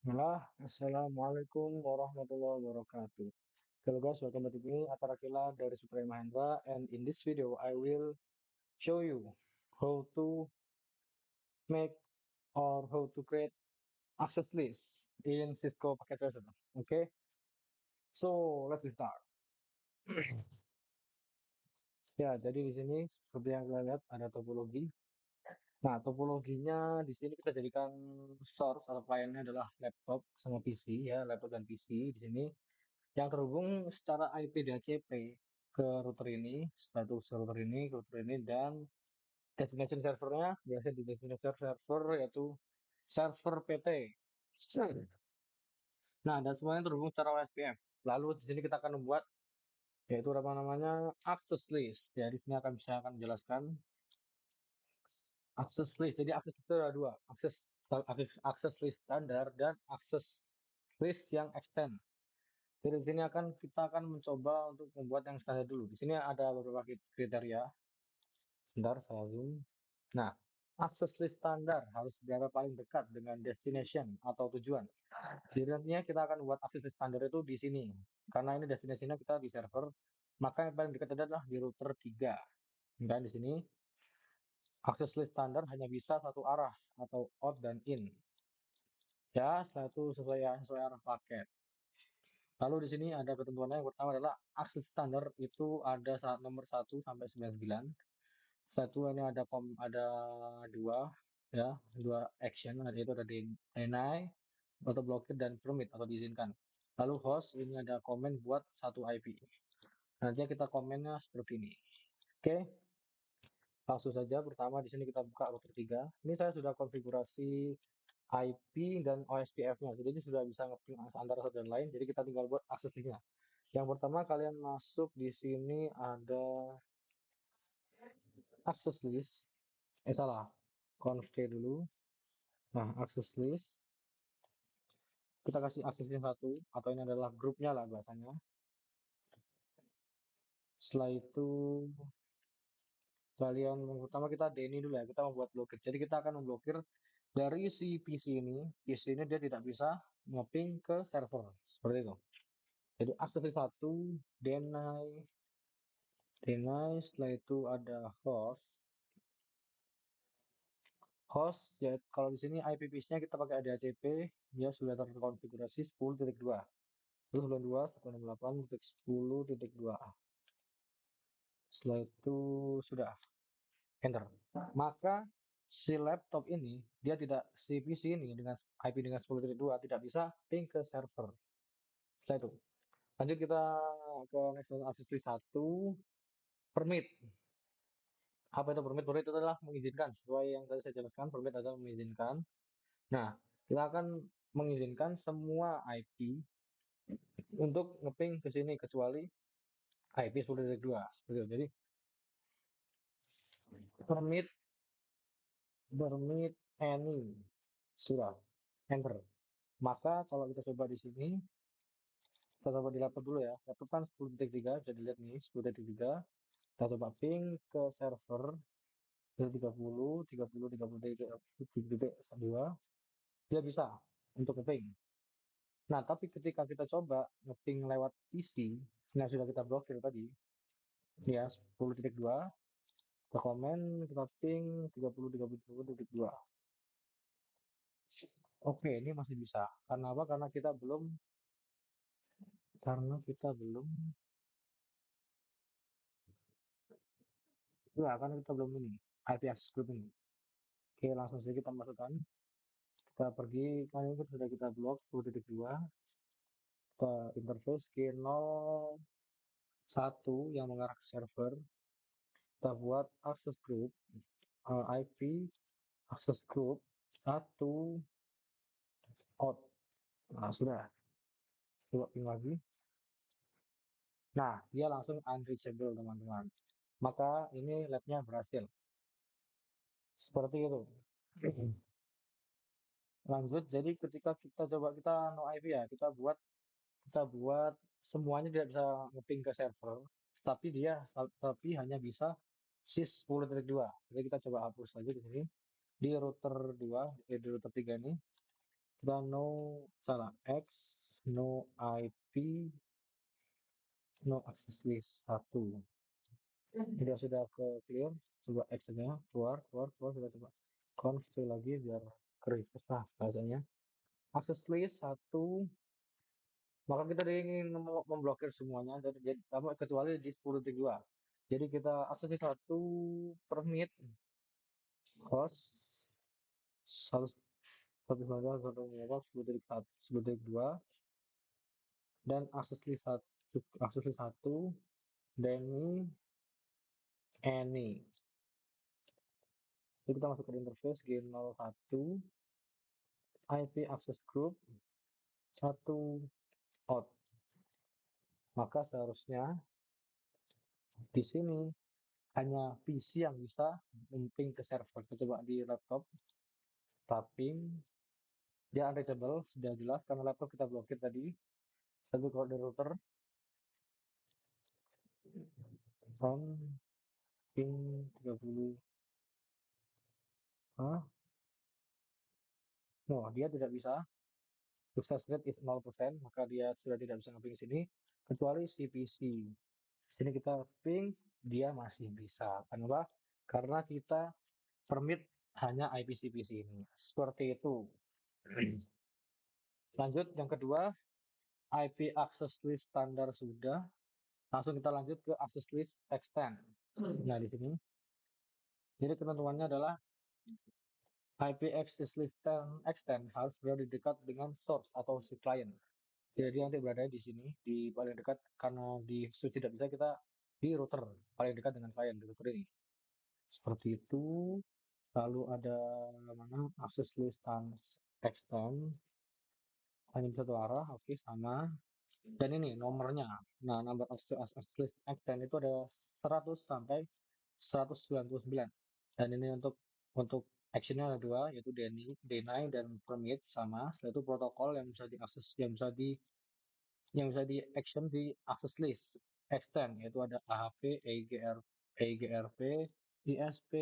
Assalamualaikum warahmatullahi wabarakatuh. Hello guys, welcome back to me, Atara Kila dari Supreme Mahendra, and in this video I will show you how to make or how to create access list in Cisco Packet Tracer. Okay, so let's start. Ya, jadi di sini seperti yang kalian lihat ada topologi. Nah, topologinya di sini kita jadikan source atau kliennya adalah laptop sama PC ya, laptop dan PC di sini yang terhubung secara IP DHCP ke router ini, satu ke router ini, dan destination servernya biasanya di destination server yaitu server PT. Nah, dan semuanya terhubung secara OSPF. Lalu di sini kita akan membuat yaitu apa namanya access list. Jadi di sini saya akan menjelaskan access list. Jadi access list itu ada dua, access list standar dan access list yang extend. Jadi di sini kita akan mencoba untuk membuat yang standar dulu. Di sini ada beberapa kriteria. Sebentar, saya zoom. Nah, akses list standar harus berada paling dekat dengan destination atau tujuan. Jadi nantinya kita akan buat akses list standar itu di sini. Karena ini destinasinya kita di server, maka yang paling dekat adalah di router 3. Dan di sini akses list standar hanya bisa satu arah atau out dan in. Ya, setelah itu sesuai arah paket. Lalu di sini ada ketentuannya. Yang pertama adalah akses standar itu ada nomor 1 sampai 99. Setelah itu ini ada dua ya, dua action, yaitu ada deny, auto blockade, dan permit atau diizinkan. Lalu host ini ada komen buat satu IP. Nanti kita komennya seperti ini. Oke, langsung saja. Pertama di sini kita buka router 3. Ini saya sudah konfigurasi IP dan OSPF-nya. Jadi ini sudah bisa nge-ping antara satu dan lain. Jadi kita tinggal buat akses listnya. Yang pertama kalian masuk di sini ada access list. Salah. Conf dulu. Nah, access list. Kita kasih aksesnya satu, atau ini adalah grupnya lah bahasanya. Setelah itu, pertama kita DNI dulu ya. Kita membuat blokir. Jadi kita akan memblokir dari si PC ini. PC ini dia tidak bisa ngeping ke server. Seperti itu. Jadi akses satu, deny, setelah itu ada host. Host, ya kalau di sini IPv6-nya kita pakai DHCP, dia sudah terkonfigurasi 10.2. 192.168.10.2. Setelah itu sudah enter. Maka si laptop ini si PC ini dengan IP dengan 10.2 tidak bisa ping ke server. Setelah itu lanjut kita ke next access list 1, permit. Apa itu permit? Permit itu adalah mengizinkan, sesuai yang tadi saya jelaskan. Permit adalah mengizinkan. Nah, kita akan mengizinkan semua IP untuk ngeping ke sini kecuali IP 10.2 seperti itu. Jadi permit any sudah enter. Maka kalau kita coba di sini, kita coba di laptop dulu ya. Laptop kan 10.3, bisa dilihat nih 10.3. Kita coba ping ke server 30.30.30.2, dia bisa untuk ngeping. Nah, tapi ketika kita coba ngeping lewat PC yang sudah kita blokir tadi, ya 10.2, kita komen, kita ping 30.30.2. Oke, ini masih bisa. Karena apa? Karena kita belum karena kita belum ini IP access group ini. Oke, langsung saja kita masukkan. Kita pergi, kan ini sudah kita blok 10.2 ke interface G01 yang mengarah ke server. Kita buat access group, IP access group 1 out. Nah, sudah. Coba ping lagi. Nah, dia langsung unreachable teman-teman. Maka ini labnya berhasil. Seperti itu. Lanjut, jadi ketika kita coba kita no IP ya, kita buat semuanya tidak bisa ngeping ke server, tapi hanya bisa sys 10.2. Jadi kita coba hapus saja di sini di router 2, di router 3 ini. kita salah x no IP no access list 1. Sudah ke clear, coba x nya keluar keluar keluar, kita coba conf lagi biar refresh lah bahasanya. Access list 1, maka kita ingin memblokir semuanya jadi kecuali di 10.2. Jadi kita access list 1 permit host 192 dan access list 1 Denny any. Jadi kita masuk ke interface G01 IP access group 1 out. Maka seharusnya di sini hanya PC yang bisa memping ke server. Kita coba di laptop, tapping, dia unreachable, sudah jelas karena laptop kita blokir tadi. Satu kalau dari router, on ping 30. No, dia tidak bisa. Success rate is 0%, maka dia sudah tidak bisa nge-ping sini kecuali si PC. Sini kita ping, dia masih bisa. Kenapa? Karena kita permit hanya IPC-PC ini. Seperti itu. Lanjut yang kedua, IP access list standar sudah. Langsung kita lanjut ke access list extend. Nah, di sini. Jadi ketentuannya adalah IP access list extend harus berada dekat dengan source atau si client. Jadi nanti berada di sini, di paling dekat, karena di switch tidak bisa, kita di router paling dekat dengan client di router ini. Seperti itu. Lalu ada mana access list extend hanya satu arah, oke, sama. Dan ini nomornya. Nah, number access list extend itu ada 100 sampai 199. Dan ini untuk actionnya ada dua, yaitu deny dan permit sama. Setelah itu protokol yang bisa diakses, yang bisa di action di access list extend, yaitu ada AHP, EGRP, ISP,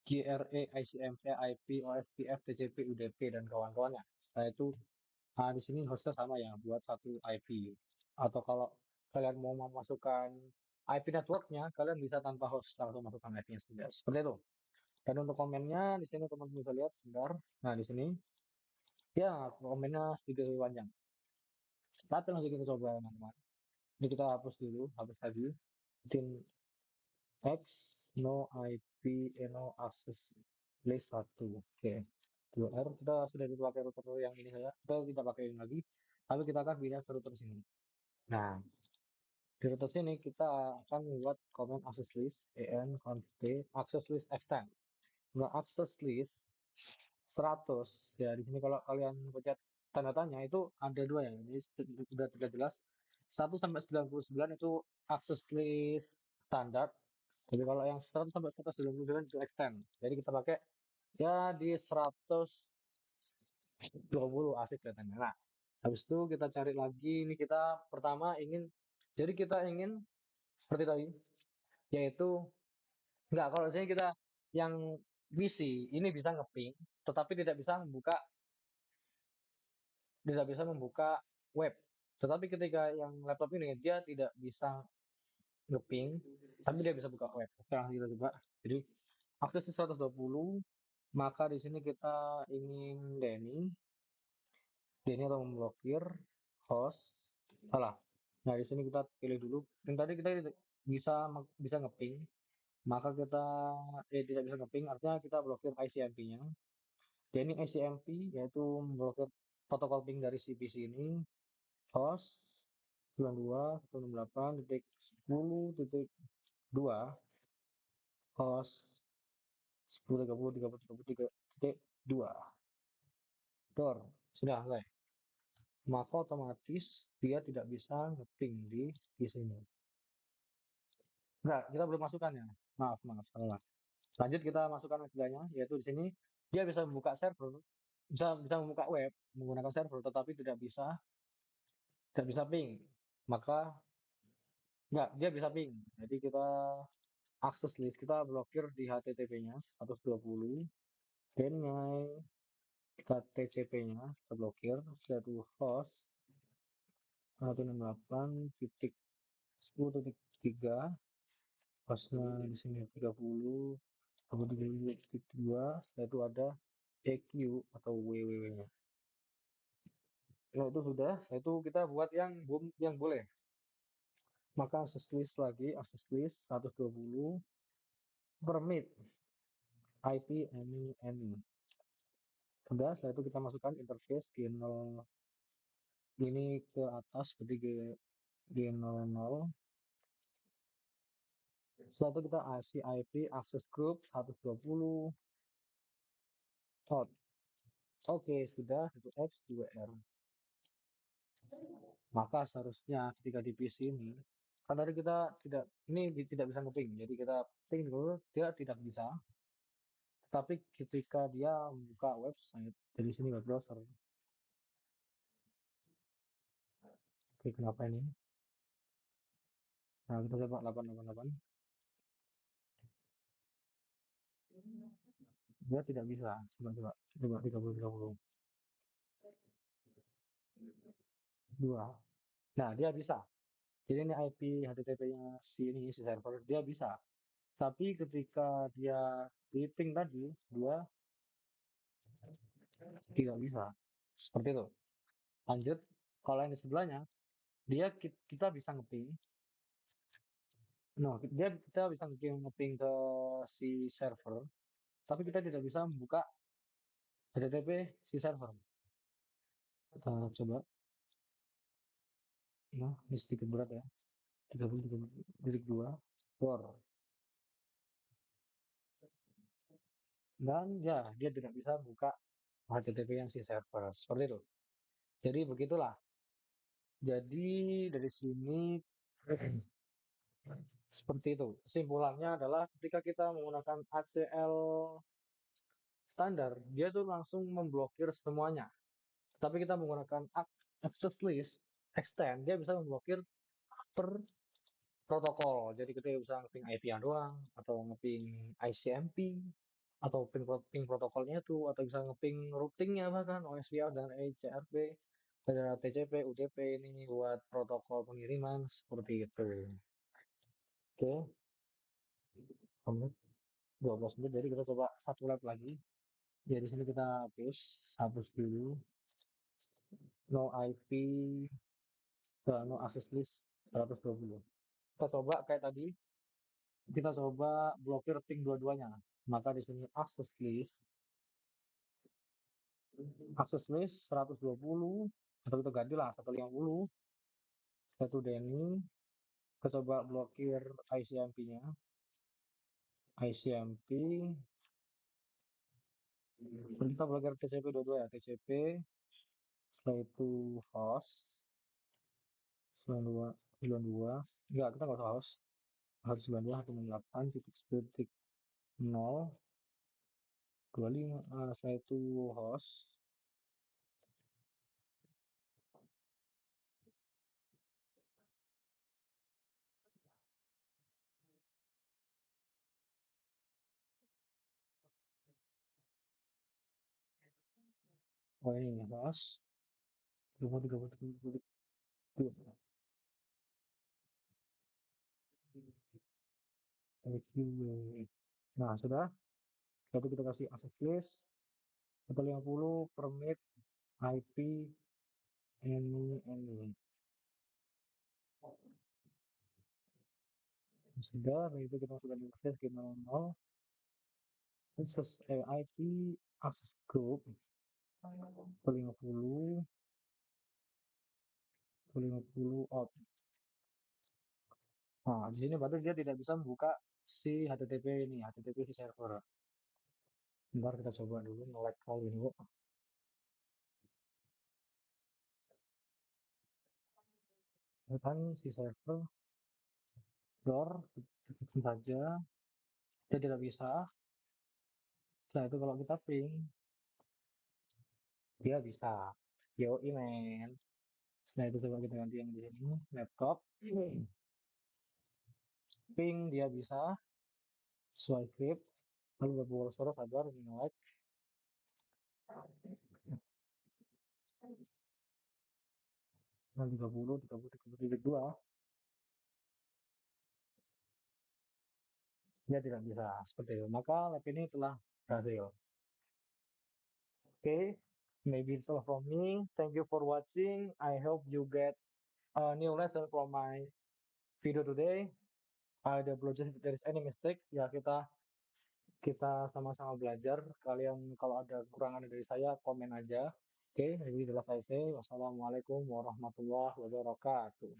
GRE, ICMP, IP, OSPF, TCP, UDP, dan kawan-kawannya. Setelah itu, di sini hostnya sama ya, buat satu IP. Atau kalau kalian mau memasukkan IP networknya, kalian bisa tanpa host langsung masukkan IP-nya saja. Seperti itu. Dan untuk komennya, di sini teman-teman bisa lihat sebentar. Nah, di sini, ya komennya sedikit panjang. Tapi langsung kita coba, teman-teman. Ini kita hapus dulu, hapus tadi. Bikin X, no IP, no access list 1. Oke. 2R, kita sudah dipakai router yang ini saja. Kita tidak pakai ini lagi. Tapi kita akan pindah ke router sini. Nah, di router sini kita akan membuat comment access list, en, conf, access list extend. Nah, access list 100. Ya, di sini kalau kalian pencet tanda tanya itu ada dua ya. Ini sudah tidak jelas. 1 sampai 99 itu access list standar. Jadi kalau yang 100 sampai 199 itu extend. Jadi kita pakai ya di 120 asik kelihatannya. Nah, habis itu kita cari lagi. Ini kita pertama jadi kita ingin seperti tadi, yaitu enggak, kalau misalnya kita yang PC ini bisa ngeping, tetapi tidak bisa membuka web. Tetapi ketika yang laptop ini dia tidak bisa ngeping, tapi dia bisa buka web. Sekarang kita coba. Jadi akses 120, maka di sini kita ingin Denny atau memblokir host. Salah. Nah, di sini kita pilih dulu. Yang tadi kita bisa bisa ngeping, maka kita tidak bisa ngeping, artinya kita blokir ICMP-nya. Denny ICMP yaitu memblokir protokol ping dari si PC ini. Host 92.168.10.2 host 10.30.30.33.2 door sudah selesai, maka otomatis dia tidak bisa ngeping di sini. Enggak, kita belum masukkan ya. Maaf, salah. Lanjut kita masukkan segalanya, yaitu di sini dia bisa membuka server, bisa membuka web menggunakan server, tetapi tidak bisa ping. Maka enggak, dia bisa ping. Jadi kita akses list kita blokir di HTTP-nya 120. Denny kita TCP-nya kita blokir. Setelah itu host 168.10.3, hostnya di sini 30.32. Setelah itu ada EQ atau www-nya. Nah, itu sudah. Setelah itu kita buat yang boleh. Maka access list lagi, access list 120 permit IP any. Sudah, setelah itu kita masukkan interface G0 ini ke atas seperti G00. Setelah itu kita IP access group 120 out. Oke, sudah, itu X 2R. Maka seharusnya ketika di PC ini, kan tadi kita tidak bisa ngeping, jadi kita ping dulu, dia tidak bisa. Tapi ketika dia membuka website dari sini web browser, oke, kenapa ini? Nah, kita coba 888. Dia tidak bisa. Coba 30 2. Nah, dia bisa. Jadi ini IP HTTP-nya si server dia bisa. Tapi ketika dia di ping tadi, dia tidak bisa. Seperti itu. Lanjut, kalau yang di sebelahnya, kita bisa ngeping. Nah, kita bisa ngeping ke si server, tapi kita tidak bisa membuka HTTP si server. Kita coba. Ya, ini sedikit berat ya. 33.2 for. Dan ya, dia tidak bisa buka HTTP yang si server. Seperti itu. Jadi begitulah. Jadi dari sini seperti itu. Kesimpulannya adalah ketika kita menggunakan ACL standar, dia tuh langsung memblokir semuanya. Tapi kita menggunakan access list extend, dia bisa memblokir per protokol. Jadi kita bisa ngeping IP-nya doang, atau ngeping ICMP, atau ping protokolnya itu, atau bisa ngeping routingnya bahkan OSPF dan ECRP, ada TCP, UDP ini buat protokol pengiriman seperti itu. Oke, 12 menit. Jadi kita coba satu lab lagi. Ya di sini kita hapus dulu. No IP, no access list 120. Kita coba kayak tadi, kita coba blokir ping dua-duanya. Maka di sini access list 120, atau kita ganti lah 150. Satu Denny, kita coba blokir ICMP-nya. ICMP, kita blokir TCP dua-dua ya, TCP, setelah itu host 92, enggak, kita nggak usah host, harus 92.168.025. Setelah itu host, ini host 33.2. Nah, sudah. Jadi kita kasih access list 150 permit IP any. Sudah, itu kita sudah interface ke 00. Access IP access group 150 out. Nah, di sini berarti dia tidak bisa membuka si HTTP ini, HTTP si server. Bentar kita coba dulu nge-lag call ini kok. Kan si server door tekan saja, dia tidak bisa. Setelah itu kalau kita ping, dia bisa. Yo email. Setelah itu coba kita ganti yang di sini, laptop. Ping dia bisa. Swipe script. Lalu beberapa suara sabar, ini like. Dengan 30, 2 dia tidak bisa seperti itu. Maka lab ini telah berhasil. Okay, maybe it's all from me. Thank you for watching. I hope you get a new lesson from my video today. I do apologize if there is any mistake. Ya, kita kita sama-sama belajar. Kalian kalau ada kekurangan dari saya, komen aja. Oke, ini adalah saya. Wassalamualaikum warahmatullahi wabarakatuh.